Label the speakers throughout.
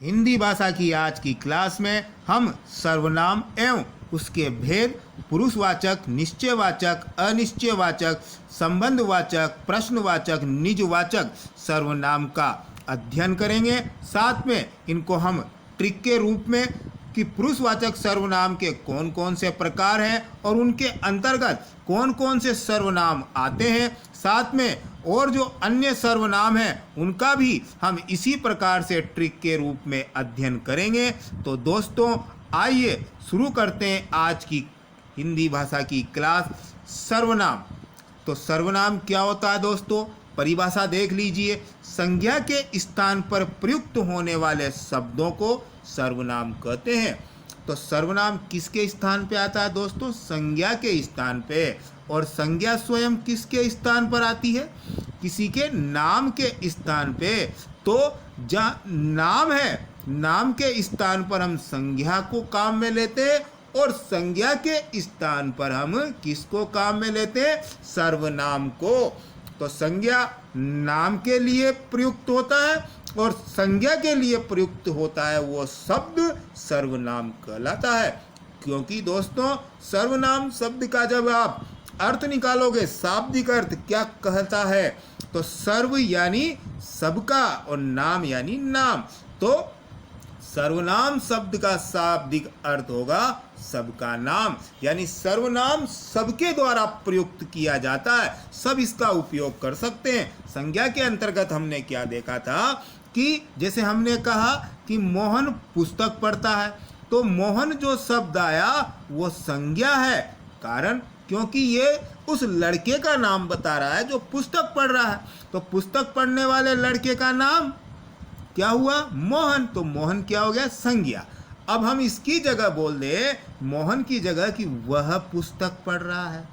Speaker 1: हिंदी भाषा की आज की क्लास में हम सर्वनाम एवं उसके भेद, पुरुषवाचक, निश्चयवाचक, अनिश्चयवाचक, संबंधवाचक, प्रश्नवाचक, निजवाचक सर्वनाम का अध्ययन करेंगे। साथ में इनको हम ट्रिक के रूप में कि पुरुषवाचक सर्वनाम के कौन कौन से प्रकार हैं और उनके अंतर्गत कौन कौन से सर्वनाम आते हैं, साथ में और जो अन्य सर्वनाम हैं उनका भी हम इसी प्रकार से ट्रिक के रूप में अध्ययन करेंगे। तो दोस्तों आइए शुरू करते हैं आज की हिंदी भाषा की क्लास। सर्वनाम, तो सर्वनाम क्या होता है दोस्तों? परिभाषा देख लीजिए। संज्ञा के स्थान पर प्रयुक्त होने वाले शब्दों को सर्वनाम कहते हैं। तो सर्वनाम किसके स्थान पे आता है दोस्तों? संज्ञा के स्थान पे। और संज्ञा स्वयं किसके स्थान पर आती है? किसी के नाम के स्थान पे। तो जहाँ नाम है, नाम के स्थान पर हम संज्ञा को काम में लेते हैं और संज्ञा के स्थान पर हम किसको काम में लेते हैं? सर्वनाम को। तो संज्ञा नाम के लिए प्रयुक्त होता है और संज्ञा के लिए प्रयुक्त होता है वो शब्द सर्वनाम कहलाता है। क्योंकि दोस्तों सर्वनाम शब्द का जब आप अर्थ निकालोगे, शाब्दिक अर्थ क्या कहता है? तो सर्व यानी सबका और नाम यानी नाम। तो सर्वनाम शब्द का शाब्दिक अर्थ होगा सबका नाम, यानी सर्वनाम सबके द्वारा प्रयुक्त किया जाता है, सब इसका उपयोग कर सकते हैं। संज्ञा के अंतर्गत हमने क्या देखा था कि जैसे हमने कहा कि मोहन पुस्तक पढ़ता है, तो मोहन जो शब्द आया वो संज्ञा है। कारण क्योंकि ये उस लड़के का नाम बता रहा है जो पुस्तक पढ़ रहा है। तो पुस्तक पढ़ने वाले लड़के का नाम क्या हुआ? मोहन। तो मोहन क्या हो गया? संज्ञा। अब हम इसकी जगह बोल दे मोहन की जगह कि वह पुस्तक पढ़ रहा है,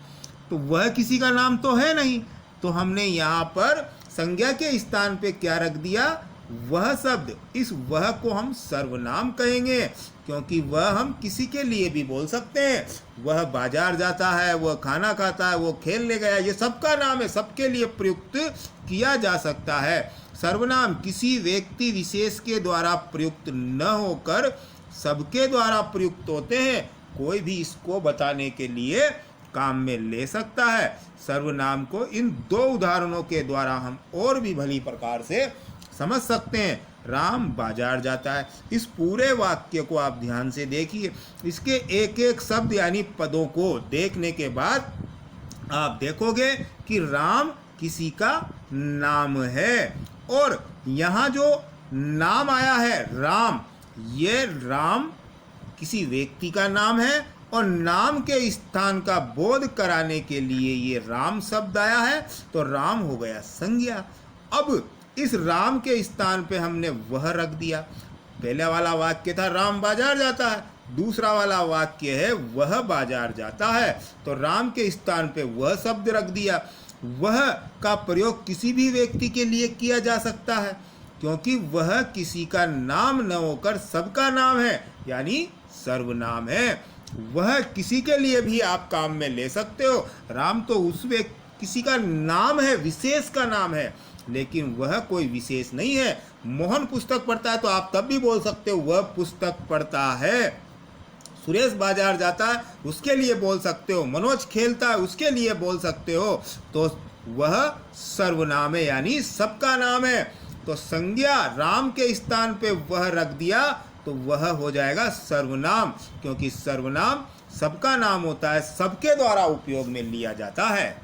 Speaker 1: तो वह किसी का नाम तो है नहीं। तो हमने यहाँ पर संज्ञा के स्थान पे क्या रख दिया? वह शब्द। इस वह को हम सर्वनाम कहेंगे क्योंकि वह हम किसी के लिए भी बोल सकते हैं। वह बाजार जाता है, वह खाना खाता है, वो खेलने गया, ये सबका नाम है, सबके लिए प्रयुक्त किया जा सकता है। सर्वनाम किसी व्यक्ति विशेष के द्वारा प्रयुक्त न होकर सबके द्वारा प्रयुक्त होते हैं। कोई भी इसको बताने के लिए काम में ले सकता है। सर्वनाम को इन दो उदाहरणों के द्वारा हम और भी भली प्रकार से समझ सकते हैं। राम बाजार जाता है, इस पूरे वाक्य को आप ध्यान से देखिए। इसके एक एक शब्द यानी पदों को देखने के बाद आप देखोगे कि राम किसी का नाम है। और यहाँ जो नाम आया है राम, ये राम किसी व्यक्ति का नाम है और नाम के स्थान का बोध कराने के लिए ये राम शब्द आया है, तो राम हो गया संज्ञा। अब इस राम के स्थान पे हमने वह रख दिया। पहले वाला वाक्य था राम बाजार जाता है, दूसरा वाला वाक्य है वह बाजार जाता है, तो राम के स्थान पे वह शब्द रख दिया। वह का प्रयोग किसी भी व्यक्ति के लिए किया जा सकता है क्योंकि वह किसी का नाम न होकर सबका नाम है, यानी सर्वनाम है। वह किसी के लिए भी आप काम में ले सकते हो। राम तो उस व्यक्ति किसी का नाम है, विशेष का नाम है, लेकिन वह कोई विशेष नहीं है। मोहन पुस्तक पढ़ता है तो आप तब भी बोल सकते हो वह पुस्तक पढ़ता है। सुरेश बाजार जाता है उसके लिए बोल सकते हो। मनोज खेलता है उसके लिए बोल सकते हो। तो वह सर्वनाम है, यानी सबका नाम है। तो संज्ञा राम के स्थान पे वह रख दिया तो वह हो जाएगा सर्वनाम, क्योंकि सर्वनाम सबका नाम होता है, सबके द्वारा उपयोग में लिया जाता है।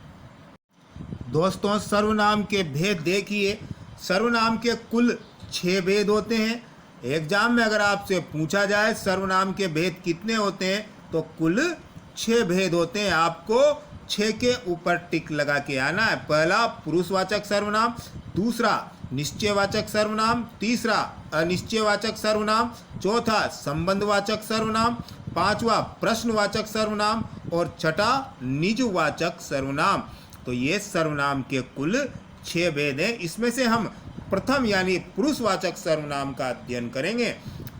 Speaker 1: दोस्तों सर्वनाम के भेद देखिए। सर्वनाम के कुल 6 भेद होते हैं। एग्जाम में अगर आपसे पूछा जाए सर्वनाम के भेद कितने होते हैं, तो कुल 6 भेद होते हैं। आपको 6 के ऊपर टिक लगा के आना है। पहला पुरुषवाचक सर्वनाम, दूसरा निश्चयवाचक सर्वनाम, तीसरा अनिश्चयवाचक सर्वनाम, चौथा संबंधवाचक सर्वनाम, पांचवा प्रश्नवाचक सर्वनाम और छठा निजवाचक सर्वनाम। तो ये सर्वनाम के कुल 6 भेद हैं। इसमें से हम प्रथम यानी पुरुषवाचक सर्वनाम का अध्ययन करेंगे।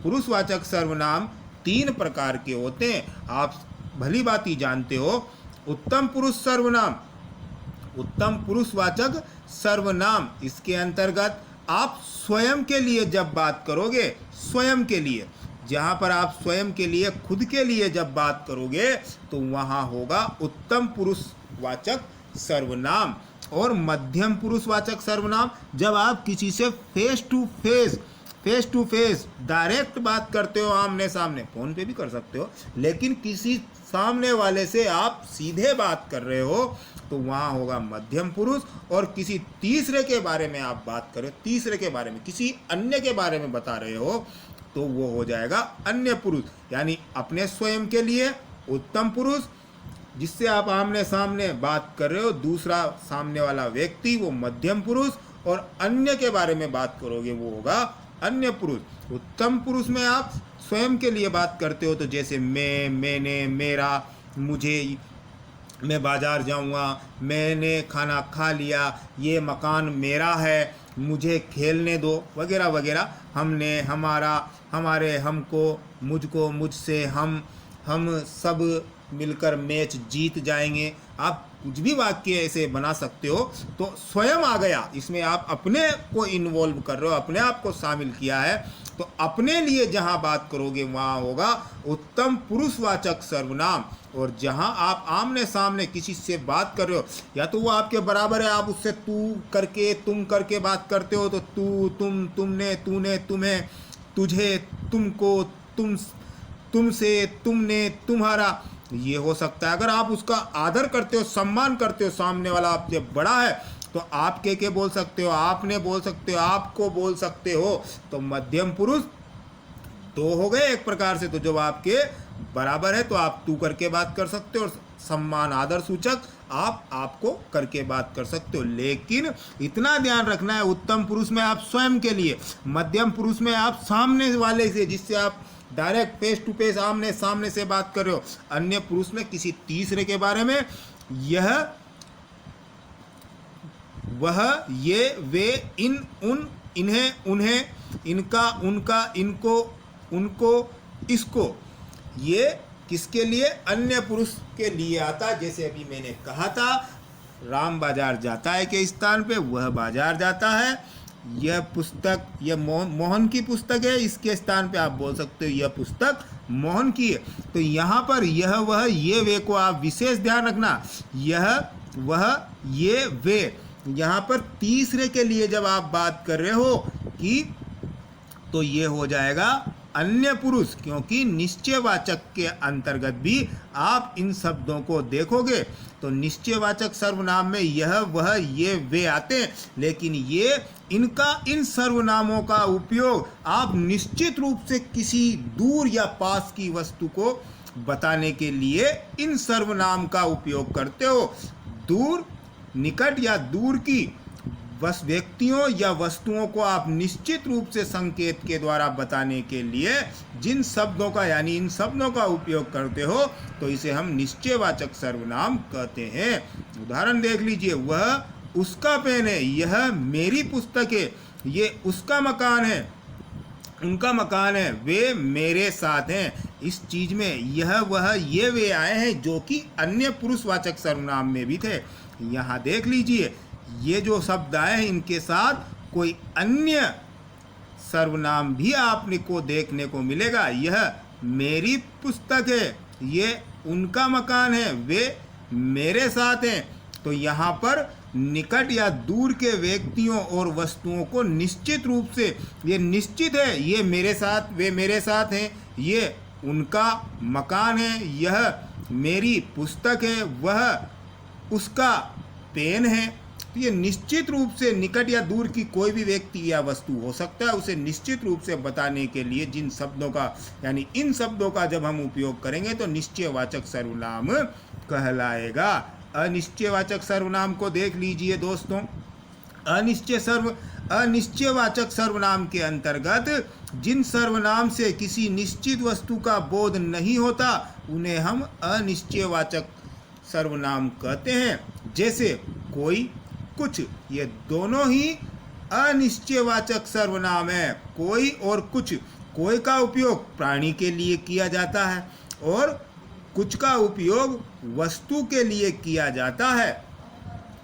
Speaker 1: पुरुषवाचक सर्वनाम 3 प्रकार के होते हैं, आप भली भांति जानते हो। उत्तम पुरुष सर्वनाम, उत्तम पुरुषवाचक सर्वनाम, इसके अंतर्गत आप स्वयं के लिए जब बात करोगे, स्वयं के लिए, जहाँ पर आप स्वयं के लिए, खुद के लिए जब बात करोगे तो वहाँ होगा उत्तम पुरुषवाचक सर्वनाम। और मध्यम पुरुषवाचक सर्वनाम जब आप किसी से फेस टू फेस डायरेक्ट बात करते हो, आमने सामने, फ़ोन पे भी कर सकते हो, लेकिन किसी सामने वाले से आप सीधे बात कर रहे हो तो वहाँ होगा मध्यम पुरुष। और किसी तीसरे के बारे में आप बात कर रहे हो, तीसरे के बारे में, किसी अन्य के बारे में बता रहे हो तो वो हो जाएगा अन्य पुरुष। यानी अपने स्वयं के लिए उत्तम पुरुष, जिससे आप आमने सामने बात कर रहे हो, दूसरा सामने वाला व्यक्ति वो मध्यम पुरुष, और अन्य के बारे में बात करोगे वो होगा अन्य पुरुष। उत्तम पुरुष में आप स्वयं के लिए बात करते हो तो जैसे मैं, मैंने, मेरा, मुझे, मैं बाज़ार जाऊंगा, मैंने खाना खा लिया, ये मकान मेरा है, मुझे खेलने दो, वगैरह वगैरह। हमने, हमारा, हमारे, हमको, मुझको, मुझसे, हम सब मिलकर मैच जीत जाएंगे। आप कुछ भी वाक्य ऐसे बना सकते हो। तो स्वयं आ गया, इसमें आप अपने को इन्वॉल्व कर रहे हो, अपने आप को शामिल किया है। तो अपने लिए जहाँ बात करोगे वहाँ होगा उत्तम पुरुषवाचक सर्वनाम। और जहाँ आप आमने सामने किसी से बात कर रहे हो, या तो वो आपके बराबर है, आप उससे तू करके, तुम करके बात करते हो, तो तू, तुम, तुमने, तूने, तुम्हें, तुझे, तुमको, तुमसे, तुमने, तुम्हारा, ये हो सकता है। अगर आप उसका आदर करते हो, सम्मान करते हो, सामने वाला आपसे बड़ा है, तो आप के बोल सकते हो, आपने बोल सकते हो, आपको बोल सकते हो। तो मध्यम पुरुष दो हो गए एक प्रकार से। तो जब आपके बराबर है तो आप तू करके बात कर सकते हो, और सम्मान, आदर सूचक आप आपको करके बात कर सकते हो। लेकिन इतना ध्यान रखना है, उत्तम पुरुष में आप स्वयं के लिए, मध्यम पुरुष में आप सामने वाले से, जिससे आप डायरेक्ट फेस टू फेस, आमने सामने से बात कर रहे हो, अन्य पुरुष में किसी तीसरे के बारे में, यह, वह, ये, वे, इन, उन, इन्हें, उन्हें, इनका, उनका, इनको, उनको, इसको, ये किसके लिए? अन्य पुरुष के लिए आता है। जैसे अभी मैंने कहा था, राम बाजार जाता है के स्थान पे वह बाजार जाता है। यह पुस्तक, यह मोहन की पुस्तक है, इसके स्थान पे आप बोल सकते हो यह पुस्तक मोहन की है। तो यहाँ पर यह, वह, ये, वे को आप विशेष ध्यान रखना। यह, वह, ये, वे, यहाँ पर तीसरे के लिए जब आप बात कर रहे हो कि, तो ये हो जाएगा अन्य पुरुष, क्योंकि निश्चयवाचक के अंतर्गत भी आप इन शब्दों को देखोगे तो निश्चयवाचक सर्वनाम में यह, वह, ये, वे आते हैं। लेकिन ये, इनका, इन सर्वनामों का उपयोग आप निश्चित रूप से किसी दूर या पास की वस्तु को बताने के लिए इन सर्वनाम का उपयोग करते हो। दूर, निकट या दूर की बस व्यक्तियों या वस्तुओं को आप निश्चित रूप से संकेत के द्वारा बताने के लिए जिन शब्दों का, यानी इन शब्दों का उपयोग करते हो, तो इसे हम निश्चयवाचक सर्वनाम कहते हैं। उदाहरण देख लीजिए, वह उसका पेन है, यह मेरी पुस्तक है, ये उसका मकान है, उनका मकान है, वे मेरे साथ हैं। इस चीज में यह, वह, ये, वे आए हैं जो कि अन्य पुरुषवाचक सर्वनाम में भी थे। यहाँ देख लीजिए, ये जो शब्द आए हैं इनके साथ कोई अन्य सर्वनाम भी आपने को देखने को मिलेगा। यह मेरी पुस्तक है, ये उनका मकान है, वे मेरे साथ हैं। तो यहाँ पर निकट या दूर के व्यक्तियों और वस्तुओं को निश्चित रूप से, ये निश्चित है, ये मेरे साथ, वे मेरे साथ हैं, ये उनका मकान है, यह मेरी पुस्तक है, वह उसका पेन है। तो ये निश्चित रूप से निकट या दूर की कोई भी व्यक्ति या वस्तु हो सकता है, उसे निश्चित रूप से बताने के लिए जिन शब्दों का, यानी इन शब्दों का जब हम उपयोग करेंगे तो निश्चयवाचक सर्वनाम कहलाएगा। अनिश्चयवाचक सर्वनाम को देख लीजिए दोस्तों। अनिश्चयवाचक सर्वनाम के अंतर्गत जिन सर्वनाम से किसी निश्चित वस्तु का बोध नहीं होता उन्हें हम अनिश्चयवाचक सर्वनाम कहते हैं। जैसे कोई, कुछ, ये दोनों ही अनिश्चयवाचक सर्वनाम है। कोई और कुछ, कोई का उपयोग प्राणी के लिए किया जाता है और कुछ का उपयोग वस्तु के लिए किया जाता है।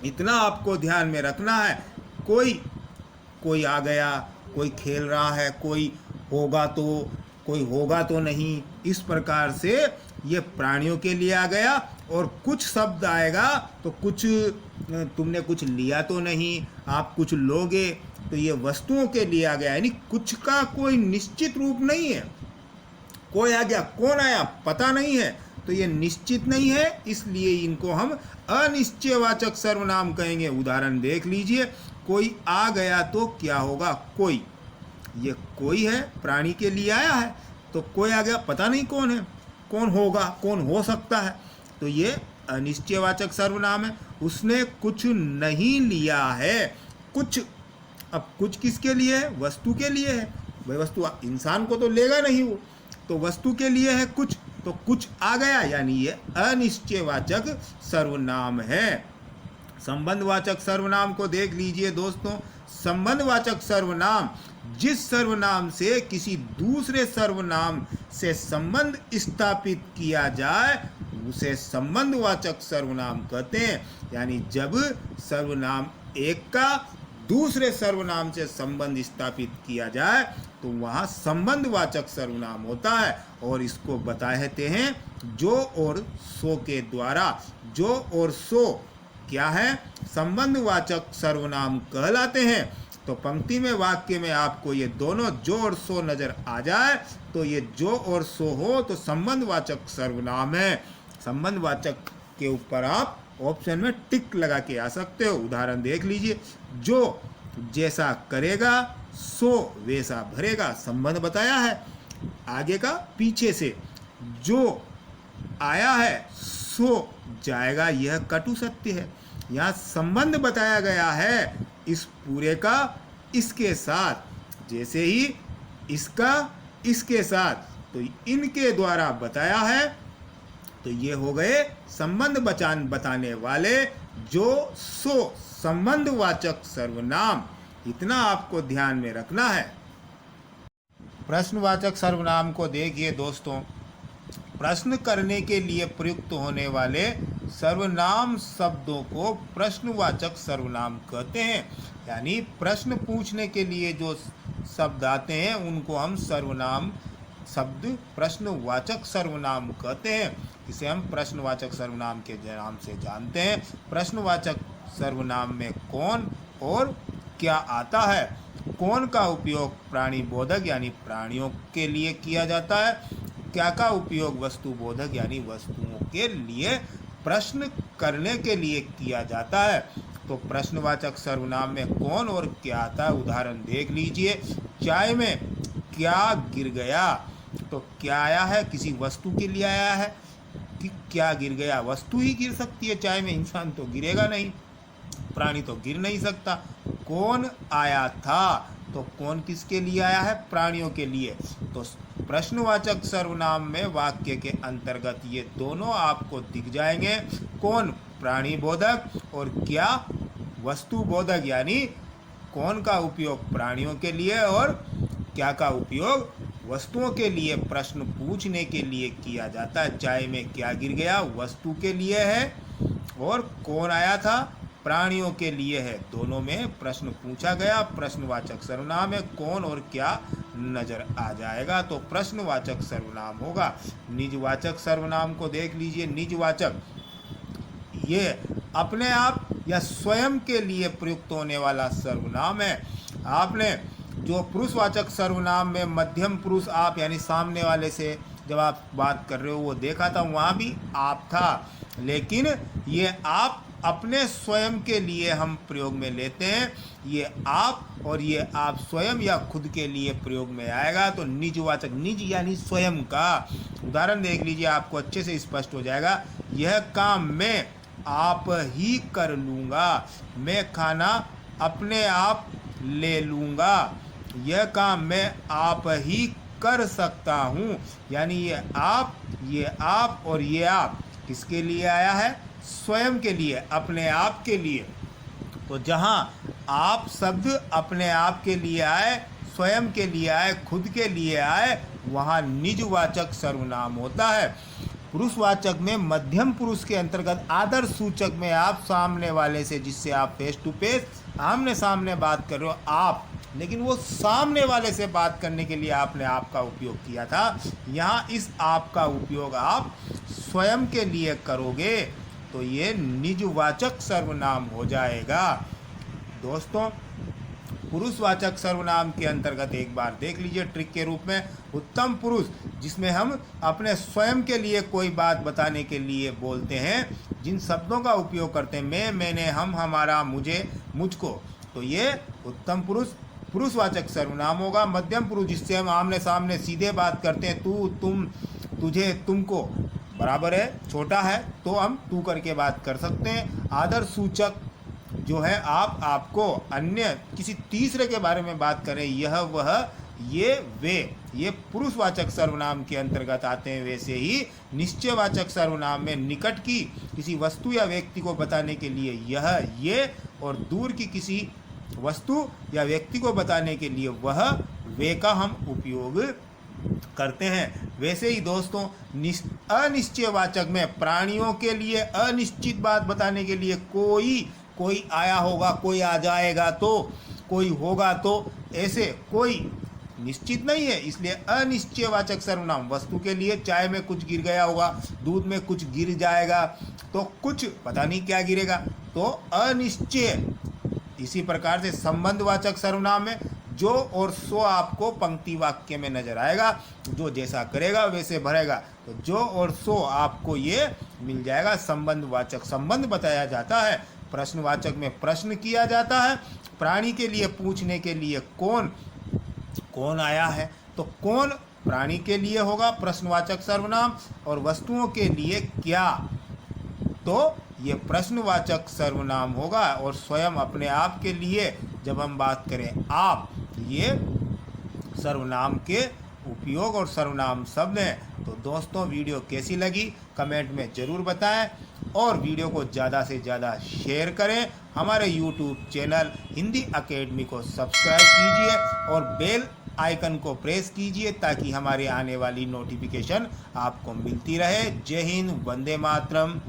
Speaker 1: इतना आपको ध्यान में रखना है। कोई कोई आ गया, कोई खेल रहा है, कोई होगा तो नहीं, इस प्रकार से ये प्राणियों के लिए आ गया। और कुछ शब्द आएगा तो कुछ तुमने कुछ लिया तो नहीं, आप कुछ लोगे, तो ये वस्तुओं के लिए आ गया। यानी कुछ का कोई निश्चित रूप नहीं है, कोई आ गया, कौन आया पता नहीं है, तो ये निश्चित नहीं है, इसलिए इनको हम अनिश्चयवाचक सर्वनाम कहेंगे। उदाहरण देख लीजिए, कोई आ गया तो क्या होगा, कोई, ये कोई है, प्राणी के लिए आया है, तो कोई आ गया, पता नहीं कौन है, कौन होगा, कौन हो सकता है, तो ये अनिश्चयवाचक सर्वनाम है। उसने कुछ नहीं लिया है, कुछ, अब कुछ किसके लिए है, वस्तु के लिए है भाई, वस्तु इंसान को तो लेगा नहीं वो, तो वस्तु के लिए है कुछ, तो कुछ आ गया, यानी ये अनिश्चयवाचक सर्वनाम है। संबंधवाचक सर्वनाम को देख लीजिए दोस्तों। संबंधवाचक सर्वनाम जिस सर्वनाम से किसी दूसरे सर्वनाम से संबंध स्थापित किया जाए उसे संबंधवाचक सर्वनाम कहते हैं। यानी जब सर्वनाम एक का दूसरे सर्वनाम से संबंध स्थापित किया जाए तो वहाँ संबंधवाचक सर्वनाम होता है, और इसको बताते हैं जो और सो के द्वारा। जो और सो क्या है, संबंधवाचक सर्वनाम कहलाते हैं। तो पंक्ति में, वाक्य में आपको ये दोनों जो और सो नजर आ जाए तो ये जो और सो हो तो संबंधवाचक सर्वनाम है। संबंधवाचक के ऊपर आप ऑप्शन में टिक लगा के आ सकते हो। उदाहरण देख लीजिए, जो जैसा करेगा सो वैसा भरेगा, संबंध बताया है आगे का पीछे से। जो आया है सो जाएगा, यह कटु सत्य है। यहाँ संबंध बताया गया है इस पूरे का इसके साथ, जैसे ही इसका इसके साथ, तो इनके द्वारा बताया है, तो ये हो गए संबंध बताने वाले जो सो संबंधवाचक सर्वनाम। इतना आपको ध्यान में रखना है। प्रश्नवाचक सर्वनाम को देखिए दोस्तों। प्रश्न करने के लिए प्रयुक्त होने वाले सर्वनाम शब्दों को प्रश्नवाचक सर्वनाम कहते हैं। यानी प्रश्न पूछने के लिए जो शब्द आते हैं उनको हम सर्वनाम शब्द प्रश्नवाचक सर्वनाम कहते हैं। इसे हम प्रश्नवाचक सर्वनाम के नाम से जानते हैं। प्रश्नवाचक सर्वनाम में कौन और क्या आता है। कौन का उपयोग प्राणी बोधक यानी प्राणियों के लिए किया जाता है। क्या का उपयोग वस्तु बोधक यानी वस्तुओं के लिए प्रश्न करने के लिए किया जाता है। तो प्रश्नवाचक सर्वनाम में कौन और क्या आता है। उदाहरण देख लीजिए, चाय में क्या गिर गया, तो क्या आया है, किसी वस्तु के लिए आया है कि क्या गिर गया। वस्तु ही गिर सकती है चाय में, इंसान तो गिरेगा नहीं, प्राणी तो गिर नहीं सकता। कौन आया था, तो कौन किसके लिए आया है, प्राणियों के लिए। तो प्रश्नवाचक सर्वनाम में वाक्य के अंतर्गत ये दोनों आपको दिख जाएंगे। कौन प्राणी बोधक और क्या वस्तु बोधक, यानी कौन का उपयोग प्राणियों के लिए और क्या का उपयोग वस्तुओं के लिए प्रश्न पूछने के लिए किया जाता है। चाय में क्या गिर गया वस्तु के लिए है और कौन आया था प्राणियों के लिए है। दोनों में प्रश्न पूछा गया, प्रश्नवाचक सर्वनाम है। कौन और क्या नजर आ जाएगा तो प्रश्नवाचक सर्वनाम होगा। निजवाचक सर्वनाम को देख लीजिए। निजवाचक ये अपने आप या स्वयं के लिए प्रयुक्त होने वाला सर्वनाम है। आपने जो पुरुषवाचक सर्वनाम में मध्यम पुरुष आप यानी सामने वाले से जब आप बात कर रहे हो वो देखा था, वहाँ भी आप था, लेकिन ये आप अपने स्वयं के लिए हम प्रयोग में लेते हैं। ये आप और ये आप स्वयं या खुद के लिए प्रयोग में आएगा तो निजवाचक, निज यानी स्वयं का। उदाहरण देख लीजिए, आपको अच्छे से स्पष्ट हो जाएगा। यह काम मैं आप ही कर लूँगा, मैं खाना अपने आप ले लूँगा। यह काम मैं आप ही कर सकता हूँ, यानी ये आप और ये आप किसके लिए आया है, स्वयं के लिए, अपने आप के लिए। तो जहाँ आप शब्द अपने आप के लिए आए, स्वयं के लिए आए, खुद के लिए आए, वहाँ निजवाचक सर्वनाम होता है। पुरुषवाचक में मध्यम पुरुष के अंतर्गत आदर सूचक में आप सामने वाले से जिससे आप फेस टू फेस आमने सामने बात कर रहे हो, आप लेकिन वो सामने वाले से बात करने के लिए आपने आप का उपयोग किया था। यहाँ इस आप का उपयोग आप स्वयं के लिए करोगे तो ये निजवाचक सर्वनाम हो जाएगा। दोस्तों, पुरुषवाचक सर्वनाम के अंतर्गत एक बार देख लीजिए ट्रिक के रूप में, उत्तम पुरुष, जिसमें हम अपने स्वयं के लिए कोई बात बताने के लिए बोलते हैं, जिन शब्दों का उपयोग करते हैं मैं, मैंने, हम, हमारा, मुझे, मुझको, तो ये उत्तम पुरुष पुरुषवाचक सर्वनाम होगा। मध्यम पुरुष, जिससे हम आमने सामने सीधे बात करते हैं, तू, तुम, तुझे, तुमको, बराबर है, छोटा है तो हम तू करके बात कर सकते हैं। आदर सूचक जो है आप, आपको, अन्य, किसी तीसरे के बारे में बात करें, यह, वह, ये, वे, ये पुरुषवाचक सर्वनाम के अंतर्गत आते हैं। वैसे ही निश्चयवाचक सर्वनाम में निकट की किसी वस्तु या व्यक्ति को बताने के लिए यह, ये, और दूर की किसी वस्तु या व्यक्ति को बताने के लिए वह, वे का हम उपयोग करते हैं। वैसे ही दोस्तों, अनिश्चयवाचक में प्राणियों के लिए अनिश्चित बात बताने के लिए कोई आया होगा, कोई आ जाएगा, तो कोई होगा, तो ऐसे कोई निश्चित नहीं है, इसलिए अनिश्चयवाचक सर्वनाम। वस्तु के लिए चाय में कुछ गिर गया होगा, दूध में कुछ गिर जाएगा, तो कुछ पता नहीं क्या गिरेगा, तो अनिश्चय। इसी प्रकार से संबंधवाचक सर्वनाम में जो और सो आपको पंक्ति वाक्य में नजर आएगा, जो जैसा करेगा वैसे भरेगा, तो जो और सो आपको ये मिल जाएगा। संबंधवाचक संबंध बताया जाता है, प्रश्नवाचक में प्रश्न किया जाता है। प्राणी के लिए पूछने के लिए कौन आया है, तो कौन प्राणी के लिए होगा प्रश्नवाचक सर्वनाम, और वस्तुओं के लिए क्या, तो ये प्रश्नवाचक सर्वनाम होगा। और स्वयं अपने आप के लिए जब हम बात करें आप, ये सर्वनाम के उपयोग और सर्वनाम शब्द हैं। तो दोस्तों, वीडियो कैसी लगी कमेंट में ज़रूर बताएं, और वीडियो को ज़्यादा से ज़्यादा शेयर करें। हमारे YouTube चैनल हिंदी अकेडमी को सब्सक्राइब कीजिए और बेल आइकन को प्रेस कीजिए ताकि हमारे आने वाली नोटिफिकेशन आपको मिलती रहे। जय हिंद, वंदे मातरम।